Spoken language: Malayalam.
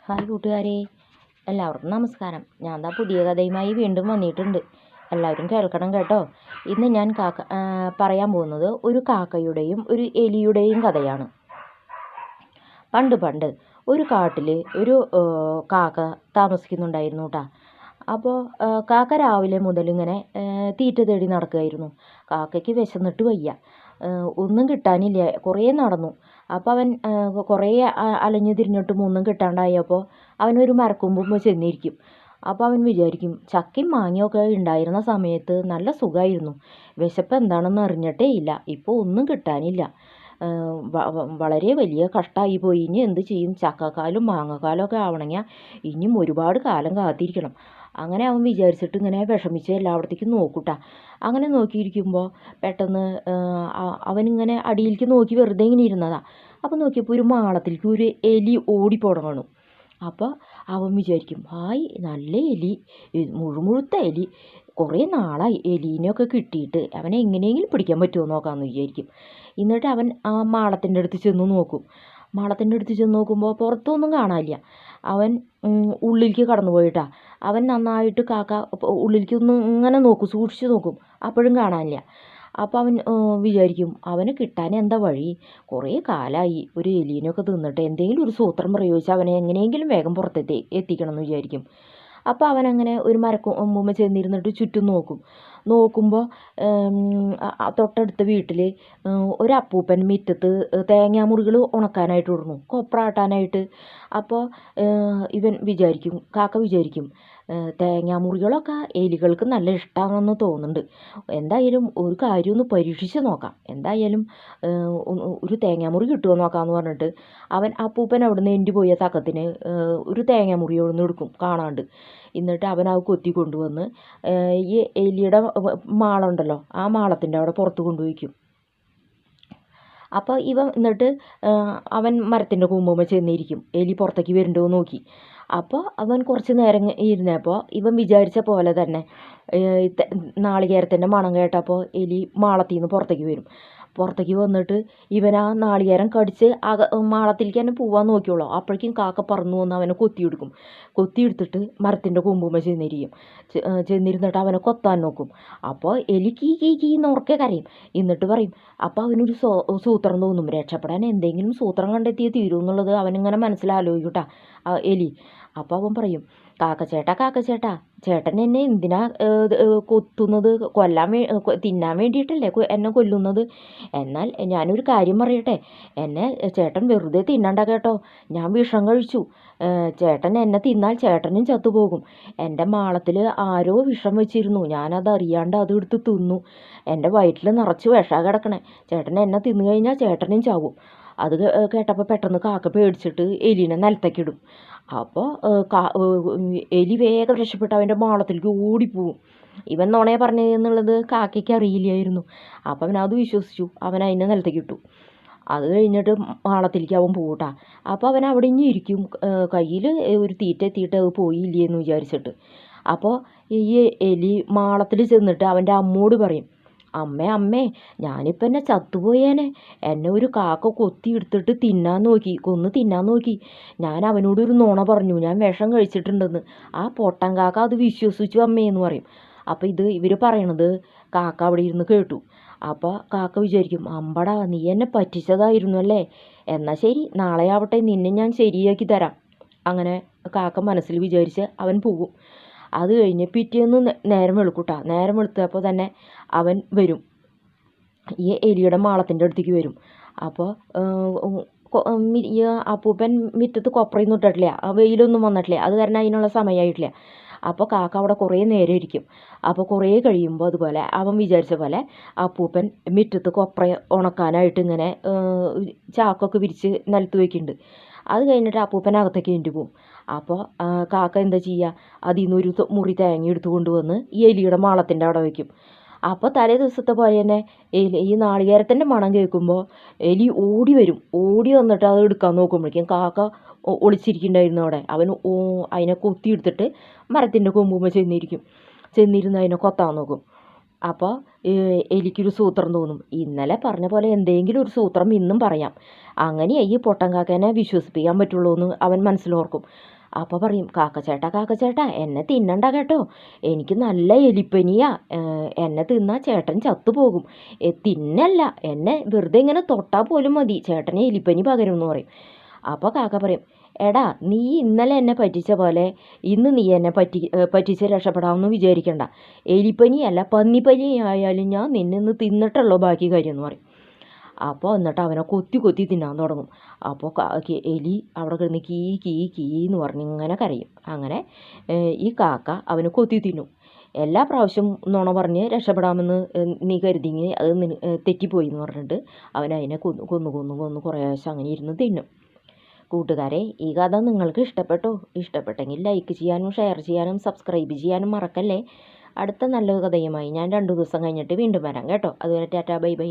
ഹായ് കൂട്ടുകാരെ, എല്ലാവർക്കും നമസ്കാരം. ഞാൻ പുതിയ കഥയുമായി വീണ്ടും വന്നിട്ടുണ്ട്. എല്ലാവരും കേൾക്കണം കേട്ടോ. ഇന്ന് ഞാൻ പറയാൻ പോകുന്നത് ഒരു കാക്കയുടെയും ഒരു എലിയുടെയും കഥയാണ്. പണ്ട് ഒരു കാട്ടിൽ ഒരു കാക്ക താമസിക്കുന്നുണ്ടായിരുന്നു കേട്ടോ. അപ്പോൾ കാക്ക രാവിലെ മുതൽ ഇങ്ങനെ തീറ്റ തേടി നടക്കുകയായിരുന്നു. കാക്കയ്ക്ക് വിശന്നിട്ട് വയ്യ, ഒന്നും കിട്ടാനില്ല. കുറേ നടന്നു. അപ്പോൾ അവൻ കുറേ അലഞ്ഞു തിരിഞ്ഞിട്ടും ഒന്നും കിട്ടാണ്ടായപ്പോൾ അവനൊരു മരക്കൊമ്പുമ്പോൾ ചെന്നിരിക്കും. അപ്പോൾ അവൻ വിചാരിക്കും, ചക്കയും മാങ്ങയൊക്കെ ഉണ്ടായിരുന്ന സമയത്ത് നല്ല സുഖമായിരുന്നു, വിശപ്പ് എന്താണെന്ന് അറിഞ്ഞിട്ടേ ഇല്ല, ഇപ്പോൾ ഒന്നും കിട്ടാനില്ല, വളരെ വലിയ കഷ്ടമായി പോയി. ഇനി എന്ത് ചെയ്യും? ചക്കക്കാലും മാങ്ങക്കാലും ഒക്കെ ആവണമെങ്കിൽ ഇനിയും ഒരുപാട് കാലം കാത്തിരിക്കണം. അങ്ങനെ അവൻ വിചാരിച്ചിട്ട് ഇങ്ങനെ വിഷമിച്ച് എല്ലായിടത്തേക്കും നോക്കൂട്ടാ. അങ്ങനെ നോക്കിയിരിക്കുമ്പോൾ പെട്ടെന്ന് അവനിങ്ങനെ അടിയിലേക്ക് നോക്കി വെറുതെ ഇങ്ങനെ ഇരുന്നതാണ്. അപ്പോൾ നോക്കിയപ്പോൾ ഒരു മാളത്തിലേക്ക് ഒരു എലി ഓടിപ്പോടങ്ങണു. അപ്പോൾ അവൻ വിചാരിക്കും, ഹായ്, നല്ല എലി, മുഴുത്ത എലി, കുറേ നാളായി എലീനെയൊക്കെ കിട്ടിയിട്ട്, അവനെ എങ്ങനെയെങ്കിലും പിടിക്കാൻ പറ്റുമോ നോക്കാമെന്ന് വിചാരിക്കും. എന്നിട്ട് അവൻ ആ മാളത്തിൻ്റെ അടുത്ത് ചെന്ന് നോക്കും. മാളത്തിൻ്റെ അടുത്ത് ചെന്ന് നോക്കുമ്പോൾ പുറത്തൊന്നും കാണാനില്ല. അവൻ ഉള്ളിലേക്ക് കടന്നു പോയിട്ടാ. അവൻ നന്നായിട്ട് കാക്ക ഉള്ളിലേക്ക് ഒന്ന് ഇങ്ങനെ നോക്കും, സൂക്ഷിച്ച് നോക്കും, അപ്പോഴും കാണാനില്ല. അപ്പോൾ അവൻ വിചാരിക്കും, അവന് കിട്ടാൻ എന്താ വഴി? കുറേ കാലമായി ഒരു എലീനൊക്കെ തിന്നിട്ട് എന്തെങ്കിലും ഒരു സൂത്രം പ്രയോഗിച്ച് അവനെ എങ്ങനെയെങ്കിലും വേഗം പുറത്തെത്തി എത്തിക്കണം എന്ന് വിചാരിക്കും. അപ്പോൾ അവനങ്ങനെ ഒരു മരക്കൊമ്പുമ്മ ചെന്നിരുന്നിട്ട് ചുറ്റും നോക്കുമ്പോൾ തൊട്ടടുത്ത വീട്ടിൽ ഒരപ്പൂപ്പൻ മുറ്റത്ത് തേങ്ങാമുറികൾ ഉണക്കാനായിട്ട് ഇടുന്നു, കൊപ്രാട്ടാനായിട്ട്. അപ്പോൾ കാക്ക വിചാരിക്കും, തേങ്ങാമുറികളൊക്കെ എലികൾക്ക് നല്ല ഇഷ്ടമാണെന്ന് തോന്നുന്നുണ്ട്, എന്തായാലും ഒരു കാര്യം ഒന്ന് പരീക്ഷിച്ച് നോക്കാം, എന്തായാലും ഒരു തേങ്ങാമുറി കിട്ടുമോ നോക്കാമെന്ന് പറഞ്ഞിട്ട് അവൻ അപ്പൂപ്പൻ അവിടെ നിന്ന് എൻ്റെ പോയ തക്കത്തിന് ഒരു തേങ്ങാമുറി അവിടെ നിന്ന് എടുക്കും കാണാണ്ട്. എന്നിട്ട് അവൻ അത് കൊത്തി കൊണ്ടുവന്ന് ഈ എലിയുടെ മാളമുണ്ടല്ലോ, ആ മാളത്തിൻ്റെ അവിടെ പുറത്ത് കൊണ്ടുപോയിക്കും. അപ്പോൾ എന്നിട്ട് അവൻ മരത്തിൻ്റെ കൊമ്പുമ്മ ചെന്നിരിക്കും, എലി പുറത്തേക്ക് വരുന്നുണ്ടോ നോക്കി. അപ്പോൾ അവൻ കുറച്ച് നേരം ഇരുന്നപ്പോൾ ഇവൻ വിചാരിച്ച പോലെ തന്നെ നാളികേരത്തിൻ്റെ മണം കേട്ടപ്പോൾ എലി മാളത്തിൽ നിന്ന് പുറത്തേക്ക് വരും. പുറത്തേക്ക് വന്നിട്ട് ഇവൻ ആ നാളികേരം കടിച്ച് മാളത്തിലേക്ക് തന്നെ പോകാൻ നോക്കിയോളൂ. അപ്പോഴേക്കും കാക്ക പറന്നു വന്ന് അവനെ കൊത്തിയെടുത്തിട്ട് മരത്തിൻ്റെ കൊമ്പുമ്മ ചെന്നിരുന്നിട്ട് അവനെ കൊത്താൻ നോക്കും. അപ്പോൾ എലി കീ നോർക്കെ കരയും. എന്നിട്ട് പറയും, അപ്പോൾ അവനൊരു സൂത്രം തോന്നും, രക്ഷപ്പെടാൻ എന്തെങ്കിലും സൂത്രം കണ്ടെത്തിയേ തീരൂ എന്നുള്ളത് അവനിങ്ങനെ മനസ്സിലാലോചിക്കൂട്ടാ എലി. അപ്പോൾ അവൻ പറയും, കാക്കച്ചേട്ടാ, ചേട്ടൻ എന്നെ എന്തിനാ കൊത്തുന്നത്? തിന്നാൻ വേണ്ടിയിട്ടല്ലേ എന്നെ കൊല്ലുന്നത്? എന്നാൽ ഞാനൊരു കാര്യം പറയട്ടെ, എന്നെ ചേട്ടൻ വെറുതെ തിന്നണ്ട കേട്ടോ, ഞാൻ വിഷം കഴിച്ചു. ചേട്ടൻ എന്നെ തിന്നാൽ ചേട്ടനും ചത്തുപോകും. എൻ്റെ മാളത്തിൽ ആരോ വിഷം വെച്ചിരുന്നു, ഞാനത് അറിയാണ്ട് അത് എടുത്ത് തിന്നു. എൻ്റെ വയറ്റിൽ നിറച്ച് വിഷമാണ് കിടക്കണേ. ചേട്ടൻ എന്നെ തിന്നു കഴിഞ്ഞാൽ ചേട്ടനും ചാവും. അത് കേട്ടപ്പോൾ പെട്ടെന്ന് കാക്ക പേടിച്ചിട്ട് എലീനെ നിലത്തേക്കിടും. അപ്പോൾ എലി വേഗം രക്ഷപ്പെട്ട് അവൻ്റെ മാളത്തിലേക്ക് ഓടിപ്പോവും. ഇവൻ നുണയെ പറഞ്ഞതെന്നുള്ളത് കാക്കയ്ക്ക് അറിയില്ലായിരുന്നു. അപ്പം അവൻ അത് വിശ്വസിച്ചു, അവൻ അതിനെ നിലത്തേക്ക് ഇട്ടു. അത് കഴിഞ്ഞിട്ട് മാളത്തിലേക്ക് അവൻ പോകട്ടാ. അപ്പോൾ അവൻ അവിടെ ഇനി ഇരിക്കും, കയ്യിൽ ഒരു തീറ്റ എത്തിയിട്ട് അത് പോയില്ലേ എന്ന് വിചാരിച്ചിട്ട്. അപ്പോൾ ഈ എലി മാളത്തിൽ ചെന്നിട്ട് അവൻ്റെ അമ്മോട് പറയും, അമ്മേ, ഞാനിപ്പോൾ എന്നെ ചത്തുപോയേനെ, എന്നെ ഒരു കാക്ക കൊത്തിയെടുത്തിട്ട് കൊന്ന് തിന്നാൻ നോക്കി. ഞാൻ അവനോടൊരു നുണ പറഞ്ഞു, ഞാൻ വിഷം കഴിച്ചിട്ടുണ്ടെന്ന്. ആ പൊട്ടൻ കാക്ക അത് വിശ്വസിച്ചു അമ്മയെന്ന് പറയും. അപ്പോൾ ഇവർ പറയണത് കാക്ക അവിടെ ഇരുന്ന് കേട്ടു. അപ്പോൾ കാക്ക വിചാരിക്കും, അമ്പടാ, നീ എന്നെ പറ്റിച്ചതായിരുന്നു അല്ലേ, എന്നാൽ ശരി, നാളെ ആവട്ടെ, നിന്നെ ഞാൻ ശരിയാക്കി തരാം. അങ്ങനെ കാക്ക മനസ്സിൽ വിചാരിച്ച് അവൻ പോകും. അത് കഴിഞ്ഞ് പിറ്റേന്ന് നേരം വെളുത്തപ്പോൾ തന്നെ അവൻ വരും, ഈ എലിയുടെ മാളത്തിൻ്റെ അടുത്തേക്ക് വരും. അപ്പോൾ ഈ അപ്പൂപ്പൻ മുറ്റത്ത് കൊപ്രയൊന്നും ഇട്ടിട്ടില്ല, വെയിലൊന്നും വന്നിട്ടില്ല, അത് കാരണം അതിനുള്ള സമയമായിട്ടില്ല. അപ്പോൾ കാക്ക അവിടെ കുറേ നേരം ഇരിക്കും. അപ്പോൾ കുറേ കഴിയുമ്പോൾ അതുപോലെ അവൻ വിചാരിച്ച പോലെ അപ്പൂപ്പൻ മുറ്റത്ത് കൊപ്ര ഉണക്കാനായിട്ട് ഇങ്ങനെ ചാക്കൊക്കെ വിരിച്ച് നിലത്ത് വയ്ക്കുന്നുണ്ട്. അത് കഴിഞ്ഞിട്ട് അപ്പൂപ്പൻ അകത്തേക്ക് എൻ്റെ പോകും. അപ്പോൾ കാക്ക എന്താ ചെയ്യുക, അതിൽ നിന്ന് ഒരു മുറി തേങ്ങ എടുത്ത് കൊണ്ടുവന്ന് ഈ എലിയുടെ മാളത്തിൻ്റെ അവിടെ വയ്ക്കും. അപ്പോൾ തലേ ദിവസത്തെ പോലെ തന്നെ ഈ നാളികേരത്തിൻ്റെ മണം കേൾക്കുമ്പോൾ എലി ഓടി വന്നിട്ട് അത് എടുക്കാൻ നോക്കുമ്പോഴേക്കും കാക്ക ഒളിച്ചിരിക്കുന്നുണ്ടായിരുന്നു അവിടെ. അതിനെ കൊത്തിയെടുത്തിട്ട് മരത്തിൻ്റെ കൊമ്പുമ്പോൾ ചെന്നിരുന്ന് അതിനെ കൊത്താൻ നോക്കും. അപ്പോൾ എനിക്കൊരു സൂത്രം തോന്നും, ഇന്നലെ പറഞ്ഞ പോലെ എന്തെങ്കിലും ഒരു സൂത്രം ഇന്നും പറയാം, അങ്ങനെ ഈ പൊട്ടൻ കാക്കേനെ വിശ്വസിപ്പിക്കാൻ പറ്റുള്ളൂ എന്ന് അവൻ മനസ്സിലോർക്കും. അപ്പോൾ പറയും, കാക്കച്ചേട്ടാ എന്നെ തിന്നണ്ട കേട്ടോ, എനിക്ക് നല്ല എലിപ്പനിയാ, എന്നെ തിന്നാൽ ചേട്ടൻ ചത്തുപോകും, തിന്നല്ല, എന്നെ വെറുതെ ഇങ്ങനെ തൊട്ടാൽ പോലും മതി, ചേട്ടനെ എലിപ്പനി പകരും എന്ന് പറയും. അപ്പോൾ കാക്ക പറയും, എടാ നീ ഇന്നലെ എന്നെ പറ്റിച്ച പോലെ ഇന്ന് നീ എന്നെ പറ്റിച്ച് രക്ഷപ്പെടാമെന്ന് വിചാരിക്കണ്ട, എലിപ്പനിയല്ല പന്നിപ്പനി ആയാലും ഞാൻ നിന്നെ തിന്നിട്ടുള്ളൂ ബാക്കി കാര്യം എന്ന് പറയും. അപ്പോൾ എന്നിട്ട് അവനെ കൊത്തി തിന്നാൻ തുടങ്ങും. അപ്പോൾ എലി അവിടെ കിടന്ന് കീ എന്ന് പറഞ്ഞ് ഇങ്ങനെ കരയും. അങ്ങനെ ഈ കാക്ക അവന് കൊത്തി തിന്നും. എല്ലാ പ്രാവശ്യവും നുണ പറഞ്ഞ് രക്ഷപ്പെടാമെന്ന് നീ കരുതിങ്ങി അത് തെറ്റിപ്പോയി എന്ന് പറഞ്ഞിട്ട് അവനതിനെ കൊന്നു കുറേശ്ശെ അങ്ങനെ ഇരുന്ന് തിന്നും. കൂട്ടുകാരെ, ഈ കഥ നിങ്ങൾക്ക് ഇഷ്ടപ്പെട്ടോ? ഇഷ്ടപ്പെട്ടെങ്കിൽ ലൈക്ക് ചെയ്യാനും ഷെയർ ചെയ്യാനും സബ്സ്ക്രൈബ് ചെയ്യാനും മറക്കല്ലേ. അടുത്ത നല്ലൊരു കഥയുമായി ഞാൻ 2 ദിവസം കഴിഞ്ഞിട്ട് വീണ്ടും വരാം കേട്ടോ. അതുവരെ ടാറ്റാ ബൈ ബൈ.